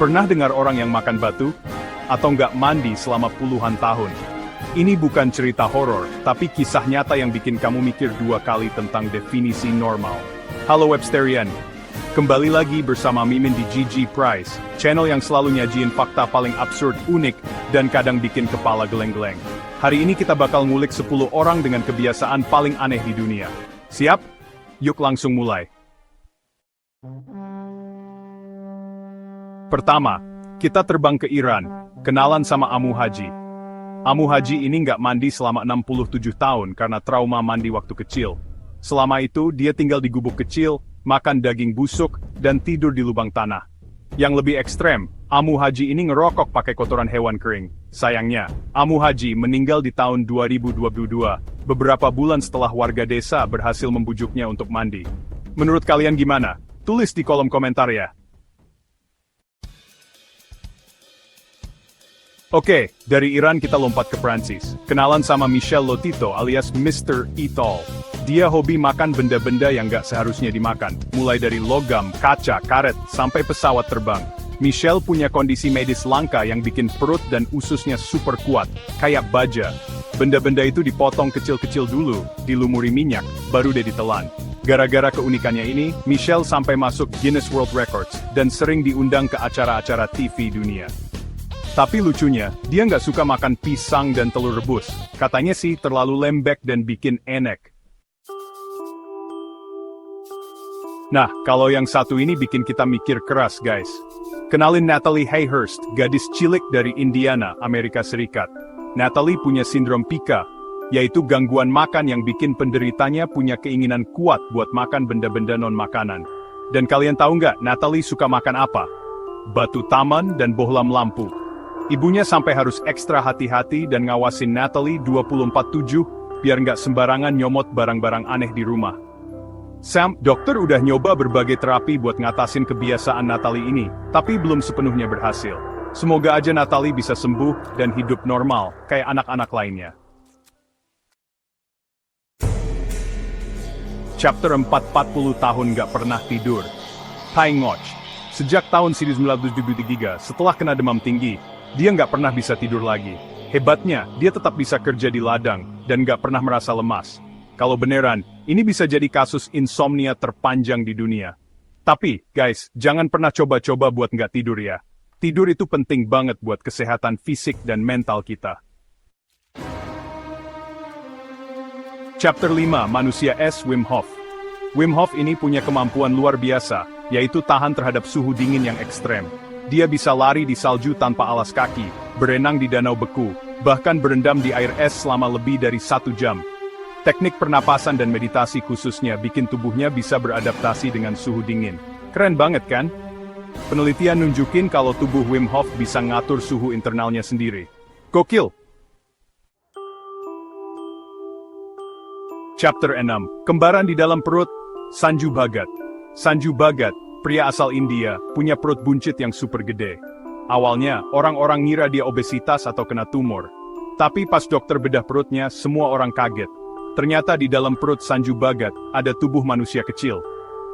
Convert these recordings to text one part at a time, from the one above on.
Pernah dengar orang yang makan batu? Atau nggak mandi selama puluhan tahun? Ini bukan cerita horor, tapi kisah nyata yang bikin kamu mikir dua kali tentang definisi normal. Halo Websterian, kembali lagi bersama Mimin di GG Prize, channel yang selalu nyajiin fakta paling absurd, unik, dan kadang bikin kepala geleng-geleng. Hari ini kita bakal ngulik 10 orang dengan kebiasaan paling aneh di dunia. Siap? Yuk langsung mulai. Pertama, kita terbang ke Iran, kenalan sama Amu Haji. Amu Haji ini nggak mandi selama 67 tahun karena trauma mandi waktu kecil. Selama itu, dia tinggal di gubuk kecil, makan daging busuk, dan tidur di lubang tanah. Yang lebih ekstrem, Amu Haji ini ngerokok pakai kotoran hewan kering. Sayangnya, Amu Haji meninggal di tahun 2022, beberapa bulan setelah warga desa berhasil membujuknya untuk mandi. Menurut kalian gimana? Tulis di kolom komentar ya. Oke, dari Iran kita lompat ke Prancis. Kenalan sama Michel Lotito alias Mr. Eatall. Dia hobi makan benda-benda yang gak seharusnya dimakan, mulai dari logam, kaca, karet, sampai pesawat terbang. Michel punya kondisi medis langka yang bikin perut dan ususnya super kuat, kayak baja. Benda-benda itu dipotong kecil-kecil dulu, dilumuri minyak, baru deh ditelan. Gara-gara keunikannya ini, Michel sampai masuk Guinness World Records, dan sering diundang ke acara-acara TV dunia. Tapi lucunya, dia nggak suka makan pisang dan telur rebus. Katanya sih terlalu lembek dan bikin enek. Nah, kalau yang satu ini bikin kita mikir keras guys. Kenalin Natalie Hayhurst, gadis cilik dari Indiana, Amerika Serikat. Natalie punya sindrom Pica, yaitu gangguan makan yang bikin penderitanya punya keinginan kuat buat makan benda-benda non-makanan. Dan kalian tahu nggak, Natalie suka makan apa? Batu taman dan bohlam lampu. Ibunya sampai harus ekstra hati-hati dan ngawasin Natalie 24/7, biar nggak sembarangan nyomot barang-barang aneh di rumah. Sam, dokter udah nyoba berbagai terapi buat ngatasin kebiasaan Natalie ini, tapi belum sepenuhnya berhasil. Semoga aja Natalie bisa sembuh dan hidup normal, kayak anak-anak lainnya. Chapter 4, 40 tahun nggak pernah tidur. Tai Ngoc. Sejak tahun 1973, setelah kena demam tinggi, dia nggak pernah bisa tidur lagi. Hebatnya, dia tetap bisa kerja di ladang, dan nggak pernah merasa lemas. Kalau beneran, ini bisa jadi kasus insomnia terpanjang di dunia. Tapi, guys, jangan pernah coba-coba buat nggak tidur ya. Tidur itu penting banget buat kesehatan fisik dan mental kita. Chapter 5, Manusia Es Wim Hof. Wim Hof ini punya kemampuan luar biasa, yaitu tahan terhadap suhu dingin yang ekstrem. Dia bisa lari di salju tanpa alas kaki, berenang di danau beku, bahkan berendam di air es selama lebih dari 1 jam. Teknik pernapasan dan meditasi khususnya bikin tubuhnya bisa beradaptasi dengan suhu dingin. Keren banget kan? Penelitian nunjukin kalau tubuh Wim Hof bisa ngatur suhu internalnya sendiri. Gokil! Chapter 6, Kembaran di dalam perut, Sanju Bhagat. Sanju Bhagat, pria asal India, punya perut buncit yang super gede. Awalnya, orang-orang ngira dia obesitas atau kena tumor. Tapi pas dokter bedah perutnya, semua orang kaget. Ternyata di dalam perut Sanju Bhagat, ada tubuh manusia kecil.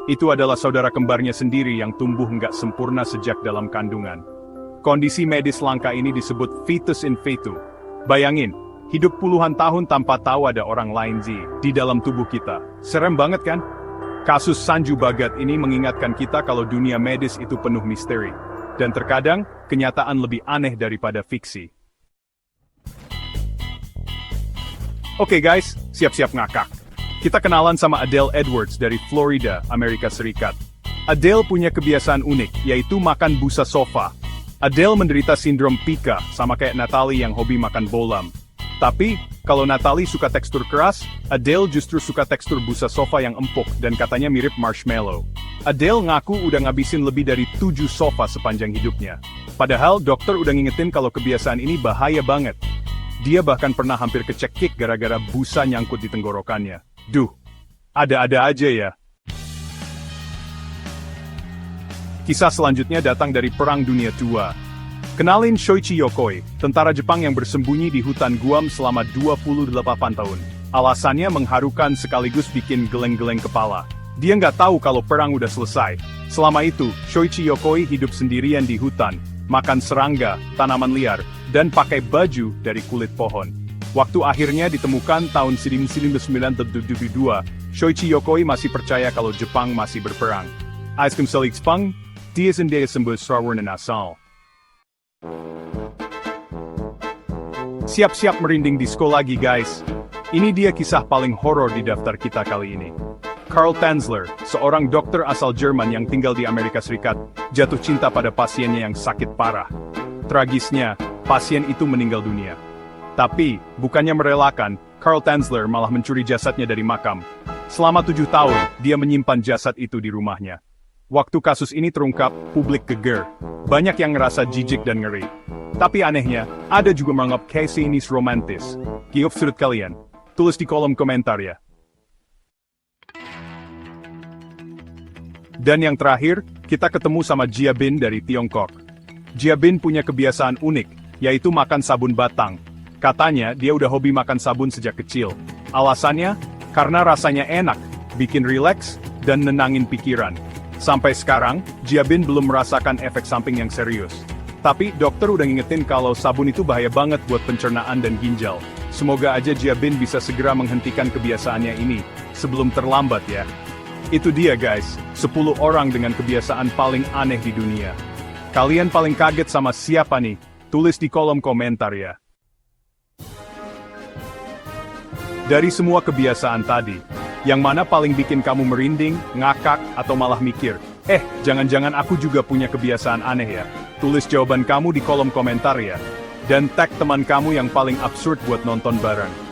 Itu adalah saudara kembarnya sendiri yang tumbuh nggak sempurna sejak dalam kandungan. Kondisi medis langka ini disebut fetus in fetu. Bayangin, hidup puluhan tahun tanpa tahu ada orang lain di dalam tubuh kita. Serem banget kan? Kasus Sanju Bhagat ini mengingatkan kita kalau dunia medis itu penuh misteri. Dan terkadang, kenyataan lebih aneh daripada fiksi. Oke guys, siap-siap ngakak. Kita kenalan sama Adele Edwards dari Florida, Amerika Serikat. Adele punya kebiasaan unik, yaitu makan busa sofa. Adele menderita sindrom Pica, sama kayak Natalie yang hobi makan bohlam. Tapi, kalau Natalie suka tekstur keras, Adele justru suka tekstur busa sofa yang empuk dan katanya mirip marshmallow. Adele ngaku udah ngabisin lebih dari 7 sofa sepanjang hidupnya. Padahal dokter udah ngingetin kalau kebiasaan ini bahaya banget. Dia bahkan pernah hampir kecekik gara-gara busa nyangkut di tenggorokannya. Duh, ada-ada aja ya. Kisah selanjutnya datang dari Perang Dunia II. Kenalin Shoichi Yokoi, tentara Jepang yang bersembunyi di hutan Guam selama 28 tahun. Alasannya mengharukan sekaligus bikin geleng-geleng kepala. Dia nggak tahu kalau perang udah selesai. Selama itu, Shoichi Yokoi hidup sendirian di hutan, makan serangga, tanaman liar, dan pakai baju dari kulit pohon. Waktu akhirnya ditemukan tahun 1972, Shoichi Yokoi masih percaya kalau Jepang masih berperang. Aiskum selik Jepang, dia sendiri sembuh serawarna nasal. Siap-siap merinding disco lagi guys. Ini dia kisah paling horor di daftar kita kali ini. Karl Tanzler, seorang dokter asal Jerman yang tinggal di Amerika Serikat, jatuh cinta pada pasiennya yang sakit parah. Tragisnya, pasien itu meninggal dunia. Tapi, bukannya merelakan, Karl Tanzler malah mencuri jasadnya dari makam. Selama 7 tahun, dia menyimpan jasad itu di rumahnya. Waktu kasus ini terungkap, publik geger. Banyak yang ngerasa jijik dan ngeri. Tapi anehnya, ada juga menganggap kisah ini romantis. Gimana menurut kalian? Tulis di kolom komentar ya. Dan yang terakhir, kita ketemu sama Jia Bin dari Tiongkok. Jia Bin punya kebiasaan unik, yaitu makan sabun batang. Katanya, dia udah hobi makan sabun sejak kecil. Alasannya? Karena rasanya enak, bikin rileks, dan nenangin pikiran. Sampai sekarang, Jia Bin belum merasakan efek samping yang serius. Tapi, dokter udah ngingetin kalau sabun itu bahaya banget buat pencernaan dan ginjal. Semoga aja Jia Bin bisa segera menghentikan kebiasaannya ini, sebelum terlambat ya. Itu dia guys, 10 orang dengan kebiasaan paling aneh di dunia. Kalian paling kaget sama siapa nih? Tulis di kolom komentar ya. Dari semua kebiasaan tadi, yang mana paling bikin kamu merinding, ngakak, atau malah mikir, jangan-jangan aku juga punya kebiasaan aneh ya? Tulis jawaban kamu di kolom komentar ya. Dan tag teman kamu yang paling absurd buat nonton bareng.